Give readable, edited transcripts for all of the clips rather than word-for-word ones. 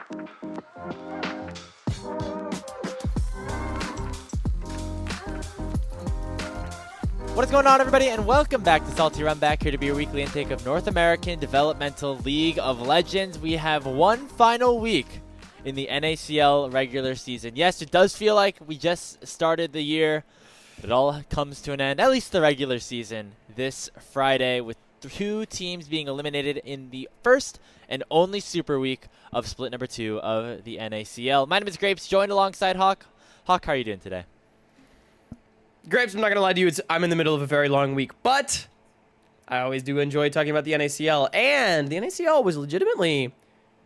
What is going on, everybody, and welcome back to Salty Runback, here to be your weekly intake of North American Developmental League of Legends. We have one final week in the NACL regular season. Yes, it does feel like we just started the year, but it all comes to an end, at least the regular season, this Friday, with two teams being eliminated in the first and only Super Week of split number 2 of the NACL. My name is Grapes, joined alongside Hawk. Hawk, how are you doing today? Grapes, I'm not going to lie to you, I'm in the middle of a very long week, but I always do enjoy talking about the NACL, and the NACL was legitimately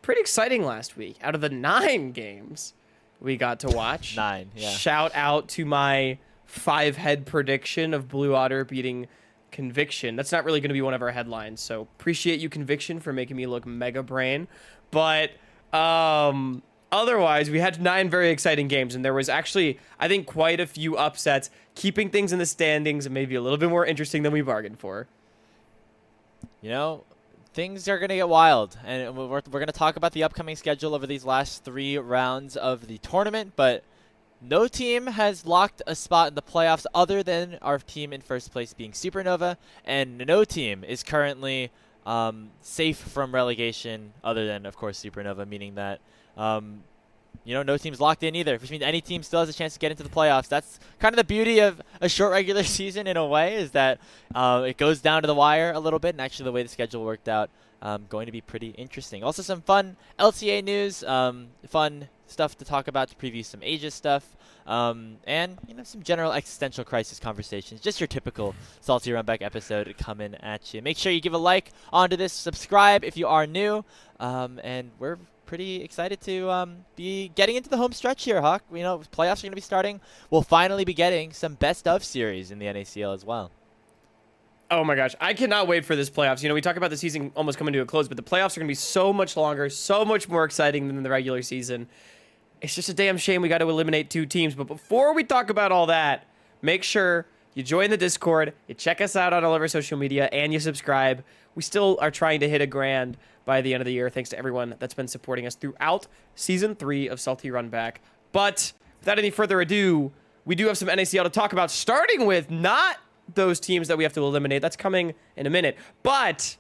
pretty exciting last week. Out of the 9 games we got to watch. 9, yeah. Shout out to my 5-head prediction of Blue Otter beating Conviction. That's not really going to be one of our headlines, so appreciate you, Conviction, for making me look mega brain. But otherwise, we had 9 very exciting games, and there was actually, I think, quite a few upsets, keeping things in the standings and maybe a little bit more interesting than we bargained for. You know, things are going to get wild, and we're going to talk about the upcoming schedule over these last 3 rounds of the tournament, but no team has locked a spot in the playoffs other than our team in first place being Supernova, and no team is currently safe from relegation other than, of course, Supernova, meaning that no team's locked in either, which means any team still has a chance to get into the playoffs. That's kind of the beauty of a short regular season in a way, is that it goes down to the wire a little bit, and actually the way the schedule worked out, going to be pretty interesting. Also some fun LTA news, fun stuff to talk about, to preview some Asia stuff, and some general existential crisis conversations. Just your typical Salty Runback episode coming at you. Make sure you give a like onto this, subscribe if you are new, and we're pretty excited to be getting into the home stretch here, Hawk. Playoffs are going to be starting. We'll finally be getting some best of series in the NACL as well. Oh my gosh, I cannot wait for this playoffs. We talk about the season almost coming to a close, but the playoffs are going to be so much longer, so much more exciting than the regular season. It's just a damn shame we got to eliminate 2 teams. But before we talk about all that, make sure you join the Discord, you check us out on all of our social media, and you subscribe. We still are trying to hit 1,000,000 by the end of the year, thanks to everyone that's been supporting us throughout Season 3 of Salty Runback. But without any further ado, we do have some NACL to talk about, starting with not those teams that we have to eliminate. That's coming in a minute. But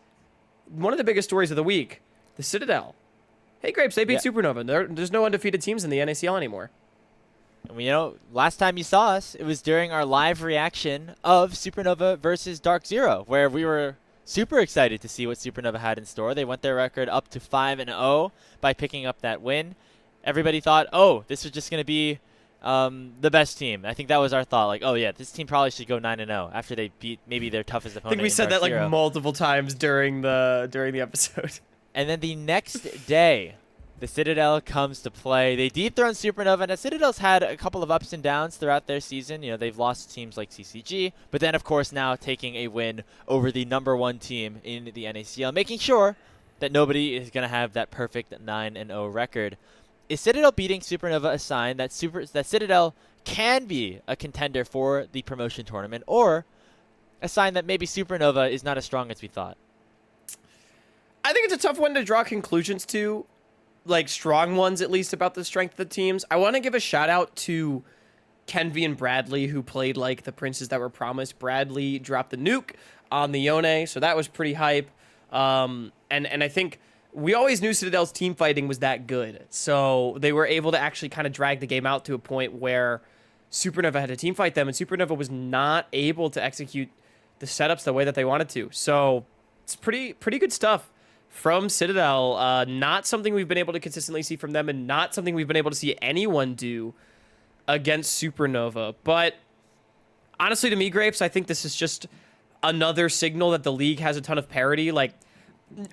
one of the biggest stories of the week, the Citadel. Hey, Grapes, they beat Supernova. There's no undefeated teams in the NACL anymore. Last time you saw us, it was during our live reaction of Supernova versus Dark Zero, where we were super excited to see what Supernova had in store. They went their record up to 5-0 by picking up that win. Everybody thought, oh, this was just going to be the best team. I think that was our thought. Like, oh, yeah, this team probably should go 9-0 after they beat maybe their toughest opponent. I think we said that like multiple times during the episode. And then the next day, the Citadel comes to play. They dethrone Supernova, and the Citadel's had a couple of ups and downs throughout their season. They've lost teams like CCG, but then, of course, now taking a win over the number 1 team in the NACL, making sure that nobody is going to have that perfect 9-0 record. Is Citadel beating Supernova a sign that Citadel can be a contender for the promotion tournament, or a sign that maybe Supernova is not as strong as we thought? I think it's a tough one to draw conclusions to, like strong ones at least, about the strength of the teams. I want to give a shout out to Kenvi and Bradley, who played like the princes that were promised. Bradley dropped the nuke on the Yone, so that was pretty hype. And I think we always knew Citadel's team fighting was that good, so they were able to actually kind of drag the game out to a point where Supernova had to team fight them, and Supernova was not able to execute the setups the way that they wanted to. So it's pretty good stuff from Citadel. Not something we've been able to consistently see from them, and not something we've been able to see anyone do against Supernova. But honestly, to me, Grapes, I think this is just another signal that the league has a ton of parity. Like,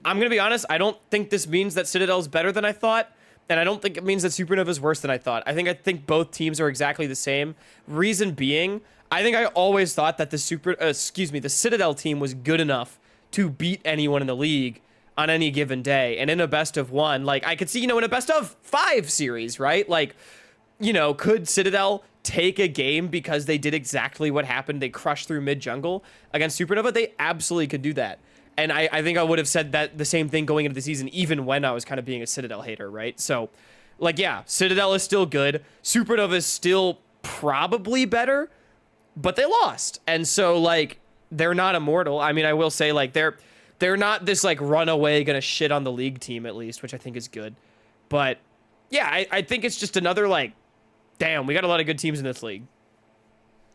I'm going to be honest, I don't think this means that Citadel's better than I thought, and I don't think it means that Supernova's worse than I thought. I think both teams are exactly the same. Reason being, I always thought that the Citadel team was good enough to beat anyone in the league on any given day. And in a best of 1, like, I could see, in a best of 5 series, right? Like, could Citadel take a game because they did exactly what happened? They crushed through mid jungle against Supernova. They absolutely could do that. And I think I would have said that the same thing going into the season, even when I was kind of being a Citadel hater, right? So, like, yeah, Citadel is still good. Supernova is still probably better, but they lost. And so, like, they're not immortal. I mean, I will say, like, they're not this, like, runaway gonna shit on the league team, at least, which I think is good. But, yeah, I think it's just another, like, damn, we got a lot of good teams in this league.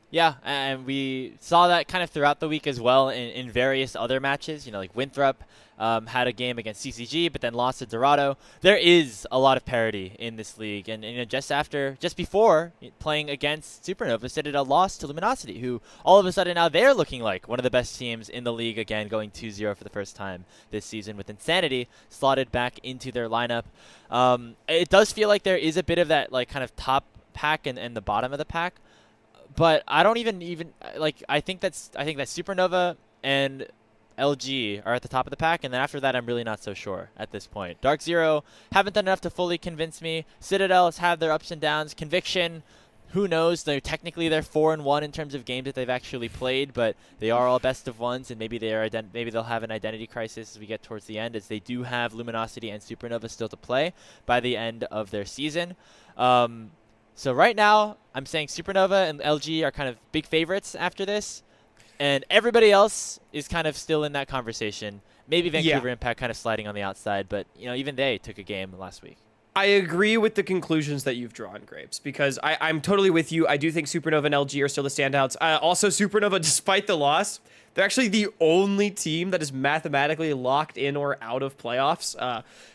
Yeah, and we saw that kind of throughout the week as well in various other matches. You know, like Winthrop had a game against CCG, but then lost to Dorado. There is a lot of parity in this league, and you know, just before playing against Supernova, Citadel lost to Luminosity, who all of a sudden now they're looking like one of the best teams in the league again, going 2-0 for the first time this season with Insanity slotted back into their lineup. It does feel like there is a bit of that like kind of top pack and the bottom of the pack. But I don't even like. I think that Supernova and LG are at the top of the pack, and then after that, I'm really not so sure at this point. Dark Zero haven't done enough to fully convince me. Citadel has had their ups and downs. Conviction, who knows? They're 4-1 in terms of games that they've actually played, but they are all best of ones, and maybe maybe they'll have an identity crisis as we get towards the end, as they do have Luminosity and Supernova still to play by the end of their season. So right now, I'm saying Supernova and LG are kind of big favorites after this, and everybody else is kind of still in that conversation. Maybe Vancouver Impact kind of sliding on the outside, but you know, even they took a game last week. I agree with the conclusions that you've drawn, Grapes, because I'm totally with you. I do think Supernova and LG are still the standouts. Also, Supernova, despite the loss, they're actually the only team that is mathematically locked in or out of playoffs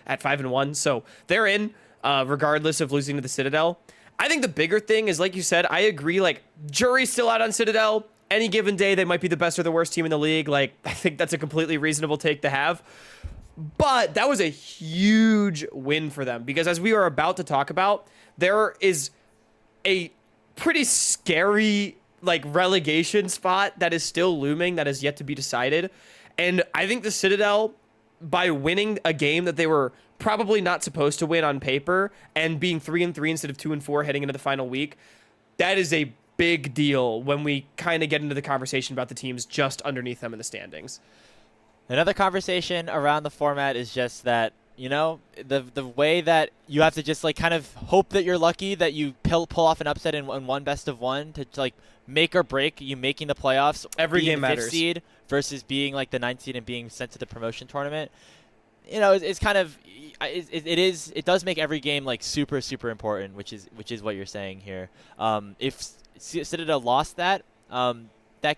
at 5-1. So they're in, regardless of losing to the Citadel. I think the bigger thing is, like you said, I agree, like, jury's still out on Citadel. Any given day, they might be the best or the worst team in the league. Like, I think that's a completely reasonable take to have. But that was a huge win for them, because as we are about to talk about, there is a pretty scary, like, relegation spot that is still looming, that is yet to be decided. And I think the Citadel, by winning a game that they were probably not supposed to win on paper and being 3-3 instead of 2-4 heading into the final week, that is a big deal when we kind of get into the conversation about the teams just underneath them in the standings. Another conversation around the format is just that, you know, the way that you have to just like kind of hope that you're lucky that you pull off an upset in one best of one to like make or break you making the playoffs. Every game the 5th matters. Seed versus being like the 9th seed and being sent to the promotion tournament. You know, it's kind of it does make every game like super important, which is what you're saying here. If Citadel lost that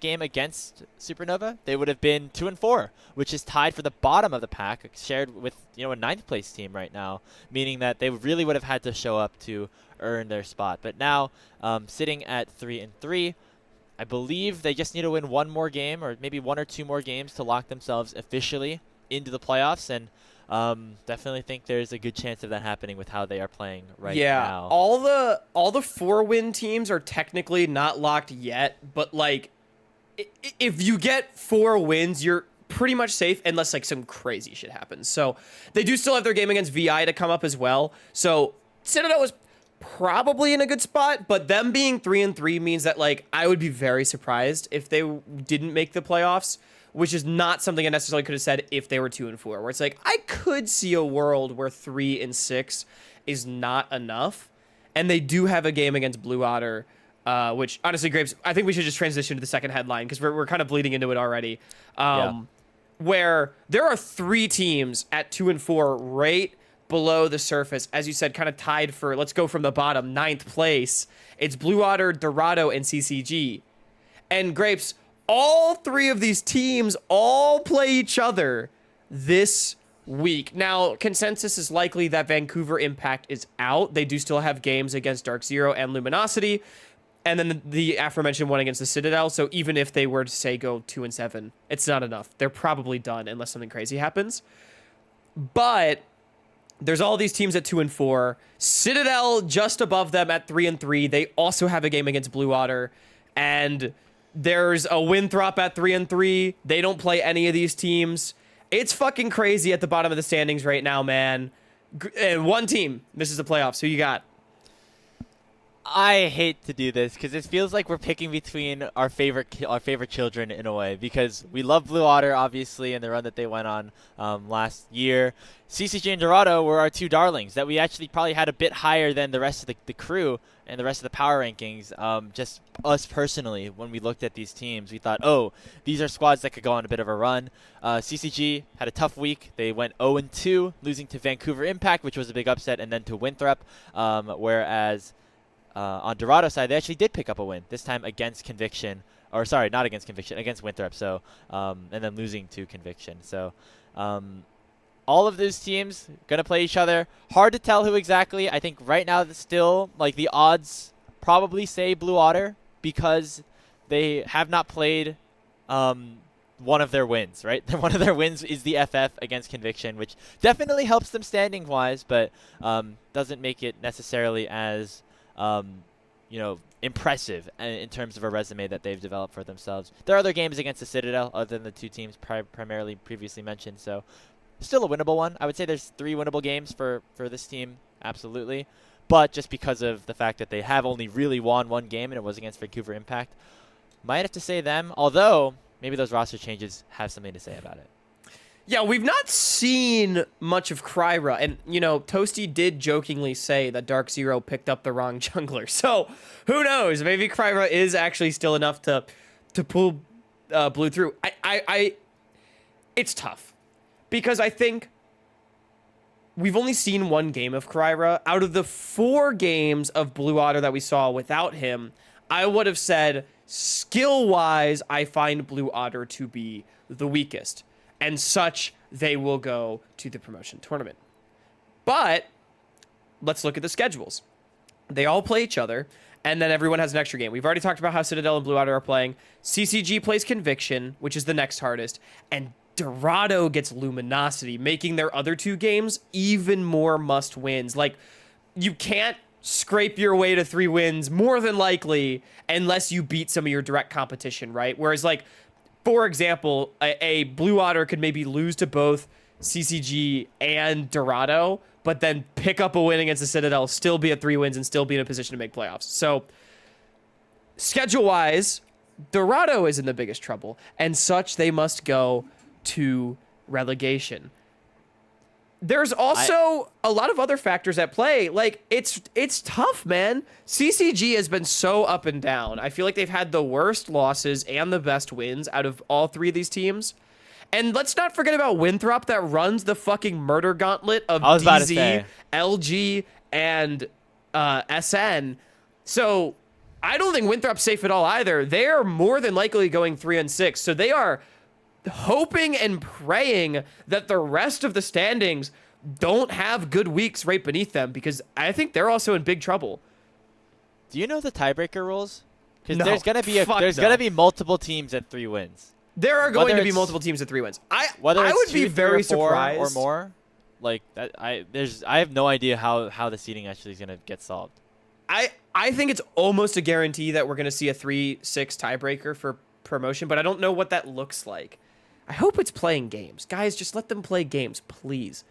game against Supernova, they would have been 2-4, which is tied for the bottom of the pack, shared with a 9th place team right now, meaning that they really would have had to show up to earn their spot. But now, sitting at 3-3, I believe they just need to win one more game, or maybe one or two more games, to lock themselves officially into the playoffs, and definitely think there's a good chance of that happening with how they are playing right now. All the 4-win teams are technically not locked yet, but like if you get 4 wins, you're pretty much safe unless like some crazy shit happens. So they do still have their game against VI to come up as well. So Citadel was probably in a good spot, but them being 3-3 means that like I would be very surprised if they didn't make the playoffs, which is not something I necessarily could have said if they were 2-4, where it's like I could see a world where 3-6 is not enough. And they do have a game against Blue Otter, which honestly, Grapes, I think we should just transition to the second headline because we're kind of bleeding into it already. Where there are 3 teams at 2-4 right below the surface, as you said, kind of tied for, let's go from the bottom, 9th place. It's Blue Otter, Dorado, and CCG. And Grapes, all 3 of these teams all play each other this week. Now, consensus is likely that Vancouver Impact is out. They do still have games against Dark Zero and Luminosity, and then the aforementioned one against the Citadel. So even if they were to, say, go 2-7, it's not enough. They're probably done unless something crazy happens. But there's all these teams at 2-4. Citadel just above them at 3-3. They also have a game against Blue Otter, and there's a Winthrop at 3-3. They don't play any of these teams. It's fucking crazy at the bottom of the standings right now, man. And one team misses the playoffs. Who you got? I hate to do this because it feels like we're picking between our favorite children in a way, because we love Blue Otter obviously and the run that they went on last year. CCG and Dorado were our two darlings that we actually probably had a bit higher than the rest of the crew and the rest of the power rankings. Just us personally, when we looked at these teams, we thought, oh, these are squads that could go on a bit of a run. CCG had a tough week. They went 0-2, losing to Vancouver Impact, which was a big upset, and then to Winthrop, whereas on Dorado's side, they actually did pick up a win, this time against Conviction. Or sorry, not against Conviction, against Winthrop. So, and then losing to Conviction. So, all of those teams going to play each other. Hard to tell who exactly. I think right now it's still, like, the odds probably say Blue Otter because they have not played one of their wins, right? One of their wins is the FF against Conviction, which definitely helps them standing-wise, but doesn't make it necessarily as impressive in terms of a resume that they've developed for themselves. There are other games against the Citadel other than the two teams primarily previously mentioned, so still a winnable one. I would say there's 3 winnable games for this team, absolutely. But just because of the fact that they have only really won one game and it was against Vancouver Impact, might have to say them, although maybe those roster changes have something to say about it. Yeah, we've not seen much of Kryra, and, Toasty did jokingly say that Dark Zero picked up the wrong jungler, so who knows? Maybe Kryra is actually still enough to pull Blue through. It's tough, because I think we've only seen one game of Kryra. Out of the 4 games of Blue Otter that we saw without him, I would have said, skill-wise, I find Blue Otter to be the weakest. And such, they will go to the promotion tournament. But let's look at the schedules. They all play each other, and then everyone has an extra game. We've already talked about how Citadel and Blue Otter are playing. CCG plays Conviction, which is the next hardest, and Dorado gets Luminosity, making their other 2 games even more must-wins. Like, you can't scrape your way to 3 wins, more than likely, unless you beat some of your direct competition, right? Whereas, like, for example, a Blue Otter could maybe lose to both CCG and Dorado, but then pick up a win against the Citadel, still be at 3 wins, and still be in a position to make playoffs. So, schedule-wise, Dorado is in the biggest trouble, and such, they must go to relegation. There's also a lot of other factors at play. Like, it's tough, man. CCG has been so up and down. I feel like they've had the worst losses and the best wins out of all 3 of these teams. And let's not forget about Winthrop that runs the fucking murder gauntlet of DZ, LG, and SN. So I don't think Winthrop's safe at all either. They're more than likely going 3-6. So they are hoping and praying that the rest of the standings don't have good weeks right beneath them, because I think they're also in big trouble. Do you know the tiebreaker rules? Because No, there's gonna be multiple teams at 3 wins. There are going to be multiple teams at 3 wins. I would be very surprised or more. Like that, I have no idea how the seeding actually is gonna get solved. I think it's almost a guarantee that we're gonna see a 3-6 tiebreaker for promotion, but I don't know what that looks like. I hope it's playing games. Guys, just let them play games, please.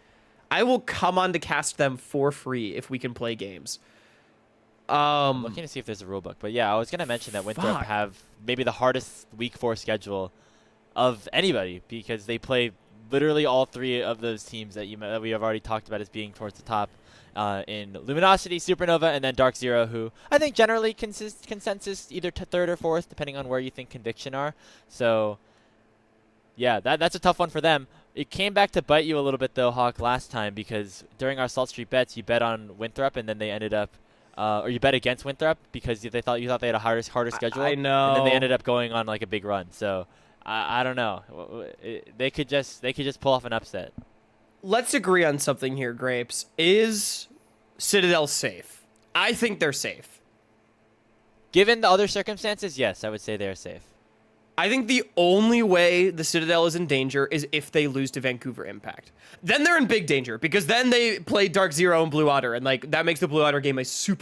I will come on to cast them for free if we can play games. I'm looking to see if there's a rule book. But yeah, I was going to mention that Winthrop have maybe the hardest week 4 schedule of anybody, because they play literally all 3 of those teams that we have already talked about as being towards the top in Luminosity, Supernova, and then Dark Zero, who I think generally consensus either to 3rd or 4th, depending on where you think Conviction are. So yeah, that's a tough one for them. It came back to bite you a little bit, though, Hawk, last time, because during our Salt Street bets, you bet on Winthrop, and then they ended up, or you bet against Winthrop because you thought they had a harder schedule. I know. And then they ended up going on like a big run. So I don't know. They could just pull off an upset. Let's agree on something here, Grapes. Is Citadel safe? I think they're safe. Given the other circumstances, yes, I would say they're safe. I think the only way the Citadel is in danger is if they lose to Vancouver Impact. Then they're in big danger, because then they play Dark Zero and Blue Otter, and like that makes the Blue Otter game a super